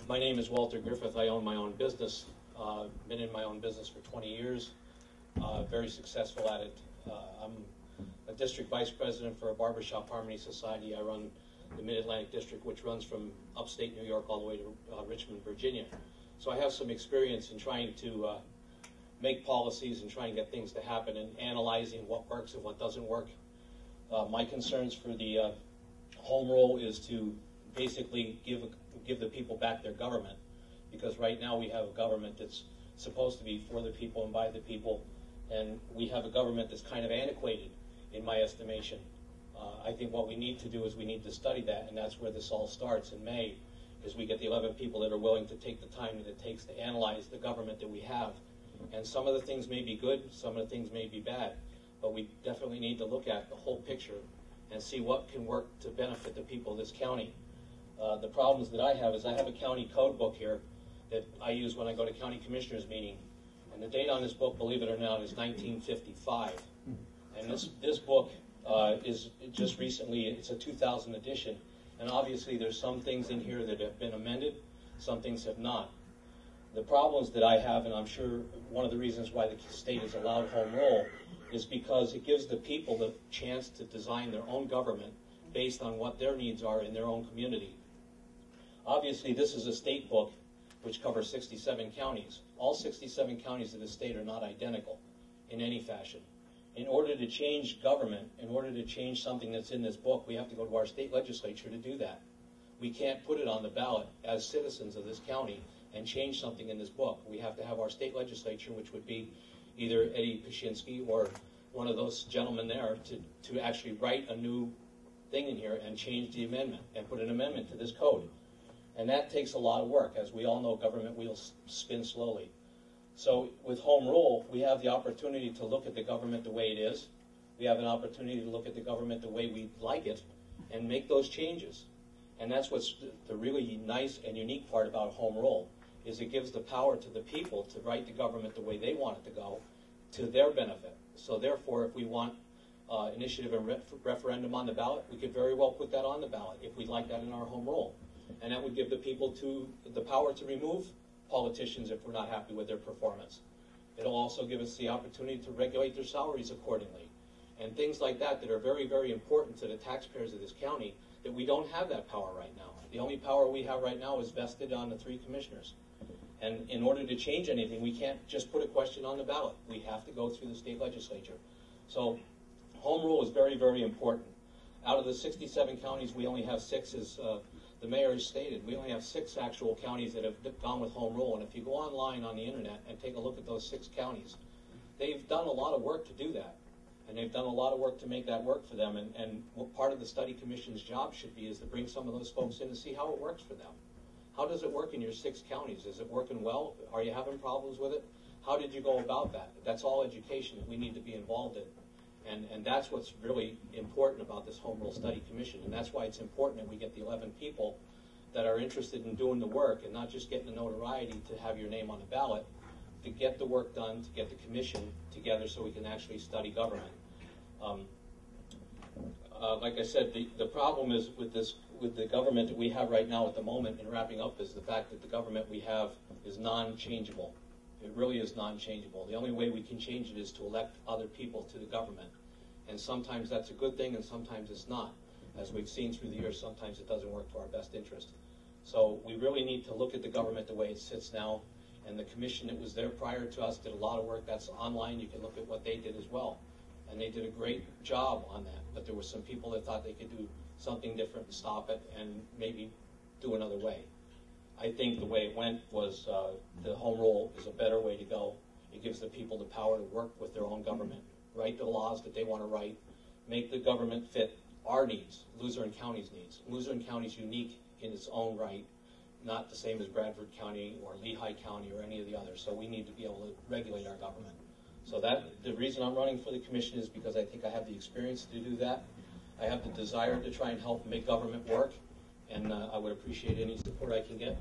My name is Walter Griffith. I own my own business. Been in my own business for 20 years. Very successful at it. I'm a district vice president for a barbershop harmony society. I run the Mid-Atlantic District, which runs from upstate New York all the way to Richmond, Virginia. So I have some experience in trying to make policies and trying to get things to happen and analyzing what works and what doesn't work. My concerns for the home rule is to basically give the people back their government, because right now we have a government that's supposed to be for the people and by the people, and we have a government that's kind of antiquated in my estimation. I think what we need to do is we need to study that, and that's where this all starts in May, is we get the 11 people that are willing to take the time that it takes to analyze the government that we have. And some of the things may be good, some of the things may be bad, but we definitely need to look at the whole picture and see what can work to benefit the people of this county. The problems that I have is I have a county code book here that I use when I go to county commissioners meeting, and the date on this book, believe it or not, is 1955. And this book is just recently, it's a 2000 edition, and obviously there's some things in here that have been amended, some things have not. The problems that I have, and I'm sure one of the reasons why the state has allowed home rule, is because it gives the people the chance to design their own government based on what their needs are in their own community. Obviously, this is a state book which covers 67 counties. All 67 counties of the state are not identical in any fashion. In order to change government, in order to change something that's in this book, we have to go to our state legislature to do that. We can't put it on the ballot as citizens of this county and change something in this book. We have to have our state legislature, which would be either Eddie Pashinsky or one of those gentlemen there, to actually write a new thing in here and change the amendment and put an amendment to this code. And that takes a lot of work. As we all know, government wheels spin slowly. So with home rule, we have the opportunity to look at the government the way it is. We have an opportunity to look at the government the way we like it and make those changes. And that's what's the really nice and unique part about home rule, is it gives the power to the people to write the government the way they want it to go, to their benefit. So therefore, if we want initiative and referendum on the ballot, we could very well put that on the ballot if we'd like that in our home rule. And that would give the people the power to remove politicians if we're not happy with their performance. It'll also give us the opportunity to regulate their salaries accordingly, and things like that that are very, very important to the taxpayers of this county, that we don't have that power right now. The only power we have right now is vested on the 3 commissioners. And in order to change anything, we can't just put a question on the ballot. We have to go through the state legislature. So home rule is very, very important. Out of the 67 counties, we only have 6, as the mayor has stated. We only have 6 actual counties that have gone with home rule. And if you go online on the internet and take a look at those 6 counties, they've done a lot of work to do that. And they've done a lot of work to make that work for them. And what part of the study commission's job should be is to bring some of those folks in to see how it works for them. How does it work in your 6 counties? Is it working well? Are you having problems with it? How did you go about that? That's all education that we need to be involved in. And that's what's really important about this Home Rule Study Commission. And that's why it's important that we get the 11 people that are interested in doing the work and not just getting the notoriety to have your name on the ballot, to get the work done, to get the commission together so we can actually study government. Like I said, the problem is with the government that we have right now at the moment, in wrapping up, is the fact that the government we have is non-changeable. It really is non-changeable. The only way we can change it is to elect other people to the government. And sometimes that's a good thing and sometimes it's not. As we've seen through the years, sometimes it doesn't work to our best interest. So we really need to look at the government the way it sits now. And the commission that was there prior to us did a lot of work. That's online. You can look at what they did as well. And they did a great job on that. But there were some people that thought they could do something different and stop it and maybe do another way. I think the way it went was the home rule is a better way to go. It gives the people the power to work with their own government, write the laws that they want to write, make the government fit our needs, Luzerne County's needs. Luzerne County is unique in its own right, not the same as Bradford County or Lehigh County or any of the others. So we need to be able to regulate our government. So the reason I'm running for the commission is because I think I have the experience to do that. I have the desire to try and help make government work. And I would appreciate any support I can get.